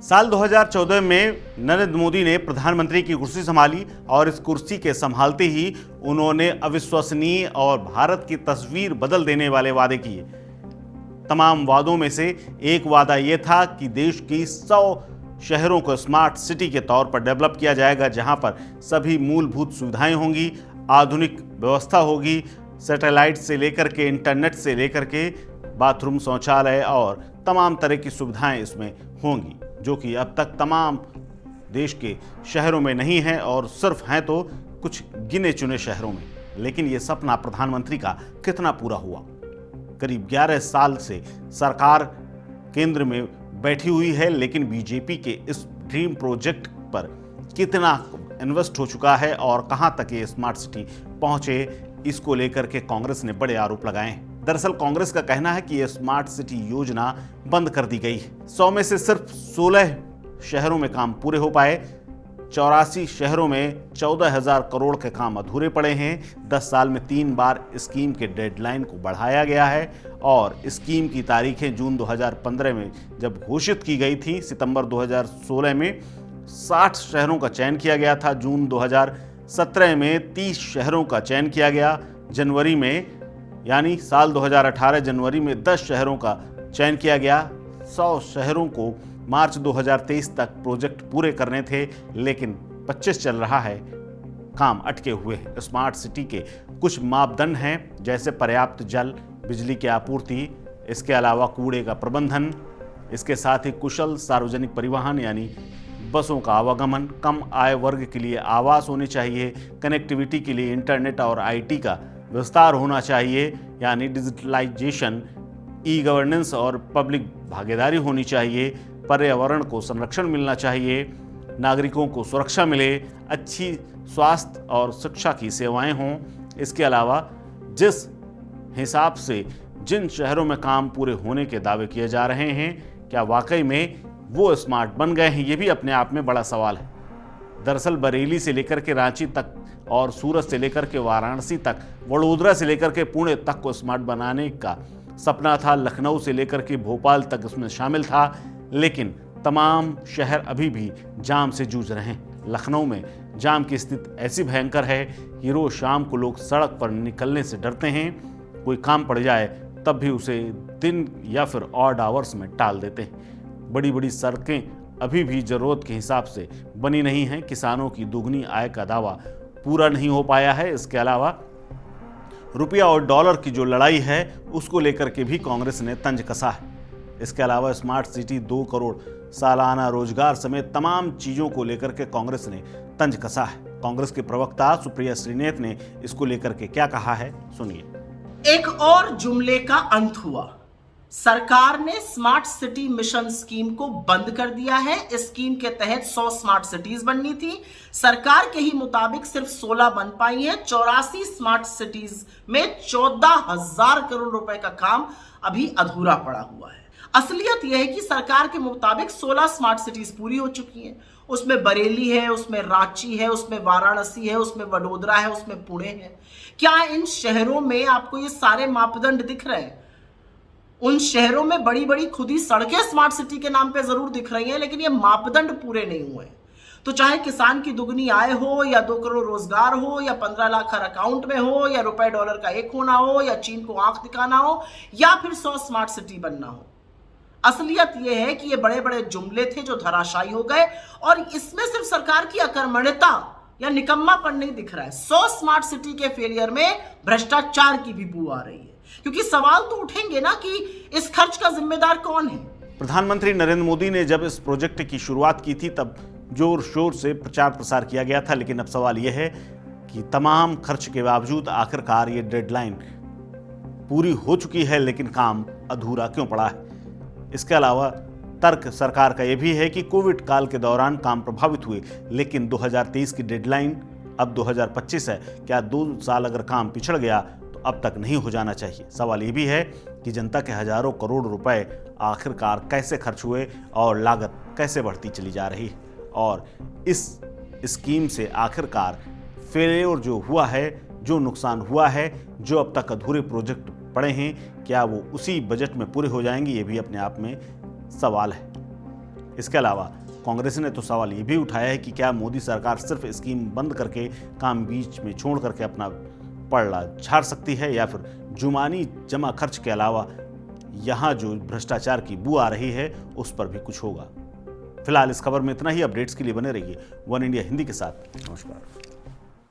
साल 2014 में नरेंद्र मोदी ने प्रधानमंत्री की कुर्सी संभाली और इस कुर्सी के संभालते ही उन्होंने अविश्वसनीय और भारत की तस्वीर बदल देने वाले वादे किए। तमाम वादों में से एक वादा यह था कि देश की 100 शहरों को स्मार्ट सिटी के तौर पर डेवलप किया जाएगा, जहां पर सभी मूलभूत सुविधाएं होंगी, आधुनिक व्यवस्था होगी, सैटेलाइट से लेकर के इंटरनेट से लेकर के बाथरूम, शौचालय और तमाम तरह की सुविधाएं इसमें होंगी, जो कि अब तक तमाम देश के शहरों में नहीं है और सिर्फ हैं तो कुछ गिने चुने शहरों में। लेकिन ये सपना प्रधानमंत्री का कितना पूरा हुआ? करीब 11 साल से सरकार केंद्र में बैठी हुई है, लेकिन बीजेपी के इस ड्रीम प्रोजेक्ट पर कितना इन्वेस्ट हो चुका है और कहां तक ये स्मार्ट सिटी पहुंचे, इसको लेकर के कांग्रेस ने बड़े आरोप लगाए हैं। दरअसल कांग्रेस का कहना है कि यह स्मार्ट सिटी योजना बंद कर दी गई है। 100 में से सिर्फ 16 शहरों में काम पूरे हो पाए। 84 शहरों में 14,000 करोड़ के काम अधूरे पड़े हैं। 10 साल में 3 बार स्कीम के डेडलाइन को बढ़ाया गया है और स्कीम की तारीखें जून 2015 में जब घोषित की गई थी, सितंबर 2016 में 60 शहरों का चयन किया गया था, जून 2017 में 30 शहरों का चयन किया गया, जनवरी में यानी साल 2018 जनवरी में 10 शहरों का चयन किया गया। 100 शहरों को मार्च 2023 तक प्रोजेक्ट पूरे करने थे, लेकिन 25 चल रहा है, काम अटके हुए हैं। स्मार्ट सिटी के कुछ मापदंड हैं, जैसे पर्याप्त जल, बिजली की आपूर्ति, इसके अलावा कूड़े का प्रबंधन, इसके साथ ही कुशल सार्वजनिक परिवहन यानी बसों का आवागमन, कम आय वर्ग के लिए आवास होने चाहिए, कनेक्टिविटी के लिए इंटरनेट और आईटी का विस्तार होना चाहिए यानी डिजिटलाइजेशन, ई गवर्नेंस और पब्लिक भागीदारी होनी चाहिए, पर्यावरण को संरक्षण मिलना चाहिए, नागरिकों को सुरक्षा मिले, अच्छी स्वास्थ्य और शिक्षा की सेवाएं हों। इसके अलावा जिस हिसाब से जिन शहरों में काम पूरे होने के दावे किए जा रहे हैं, क्या वाकई में वो स्मार्ट बन गए हैं? ये भी अपने आप में बड़ा सवाल है। दरअसल बरेली से लेकर के रांची तक और सूरत से लेकर के वाराणसी तक, वडोदरा से लेकर के पुणे तक को स्मार्ट बनाने का सपना था। लखनऊ से लेकर के भोपाल तक इसमें शामिल था, लेकिन तमाम शहर अभी भी जाम से जूझ रहे हैं। लखनऊ में जाम की स्थिति ऐसी भयंकर है कि रोज शाम को लोग सड़क पर निकलने से डरते हैं। कोई काम पड़ जाए तब भी उसे दिन या फिर ऑड आवर्स में टाल देते हैं। बड़ी बड़ी सड़कें अभी भी जरूरत के हिसाब से बनी नहीं हैं। किसानों की दुगनी आय का दावा पूरा नहीं हो पाया है। इसके अलावा रुपया और डॉलर की जो लड़ाई है उसको लेकर के भी कांग्रेस ने तंज कसा है। इसके अलावा स्मार्ट सिटी, 2 करोड़ सालाना रोजगार समेत तमाम चीजों को लेकर के कांग्रेस ने तंज कसा है। कांग्रेस के प्रवक्ता सुप्रिया श्रीनेत ने इसको लेकर के क्या कहा है, सुनिए। एक और जुमले का अंत हुआ। सरकार ने स्मार्ट सिटी मिशन स्कीम को बंद कर दिया है। इस स्कीम के तहत 100 स्मार्ट सिटीज बननी थी। सरकार के ही मुताबिक सिर्फ 16 बन पाई हैं। 84 स्मार्ट सिटीज में 14,000 करोड़ रुपए का काम अभी अधूरा पड़ा हुआ है। असलियत यह है कि सरकार के मुताबिक 16 स्मार्ट सिटीज पूरी हो चुकी हैं। उसमें बरेली है, उसमें रांची है, उसमें वाराणसी है, उसमें वडोदरा है, उसमें पुणे है। क्या इन शहरों में आपको ये सारे मापदंड दिख रहे हैं? उन शहरों में बड़ी बड़ी खुदी सड़कें स्मार्ट सिटी के नाम पे जरूर दिख रही हैं, लेकिन ये मापदंड पूरे नहीं हुए। तो चाहे किसान की दुगनी आय हो, या 2 करोड़ रोजगार हो, या 15 लाख हर अकाउंट में हो, या रुपए डॉलर का एक होना हो, या चीन को आंख दिखाना हो, या फिर 100 स्मार्ट सिटी बनना हो, असलियत यह है कि ये बड़े बड़े जुमले थे जो धराशायी हो गए। और इसमें सिर्फ सरकार की अकर्मण्यता या निकम्मापन नहीं दिख रहा है। 100 स्मार्ट सिटी के फेलियर में भ्रष्टाचार की भी बू आ रही है, क्योंकि सवाल तो उठेंगे ना कि इस खर्च का जिम्मेदार कौन है। प्रधानमंत्री नरेंद्र मोदी ने जब इस प्रोजेक्ट की शुरुआत की थी तब जोर शोर से प्रचार प्रसार किया गया था, लेकिन अब सवाल यह है कि तमाम खर्च के बावजूद आखिरकार ये डेडलाइन पूरी हो चुकी है, लेकिन काम अधूरा क्यों पड़ा है? इसके अलावा तर्क सरकार का यह भी है कि कोविड काल के दौरान काम प्रभावित हुए, लेकिन 2023 की डेडलाइन अब 2025 है। क्या 2 साल अगर काम पिछड़ गया तो अब तक नहीं हो जाना चाहिए? सवाल ये भी है कि जनता के हजारों करोड़ रुपए आखिरकार कैसे खर्च हुए और लागत कैसे बढ़ती चली जा रही है, और इस स्कीम से आखिरकार फेलियर जो हुआ है, जो नुकसान हुआ है, जो अब तक अधूरे प्रोजेक्ट पड़े हैं, क्या वो उसी बजट में पूरे हो जाएंगे? ये भी अपने आप में सवाल है। इसके अलावा कांग्रेस ने तो सवाल ये भी उठाया है कि क्या मोदी सरकार सिर्फ स्कीम बंद करके काम बीच में छोड़ करके अपना पलड़ा झाड़ सकती है, या फिर जुमानी जमा खर्च के अलावा यहाँ जो भ्रष्टाचार की बू आ रही है उस पर भी कुछ होगा। फिलहाल इस खबर में इतना ही। अपडेट्स के लिए बने रहिए वन इंडिया हिंदी के साथ। नमस्कार।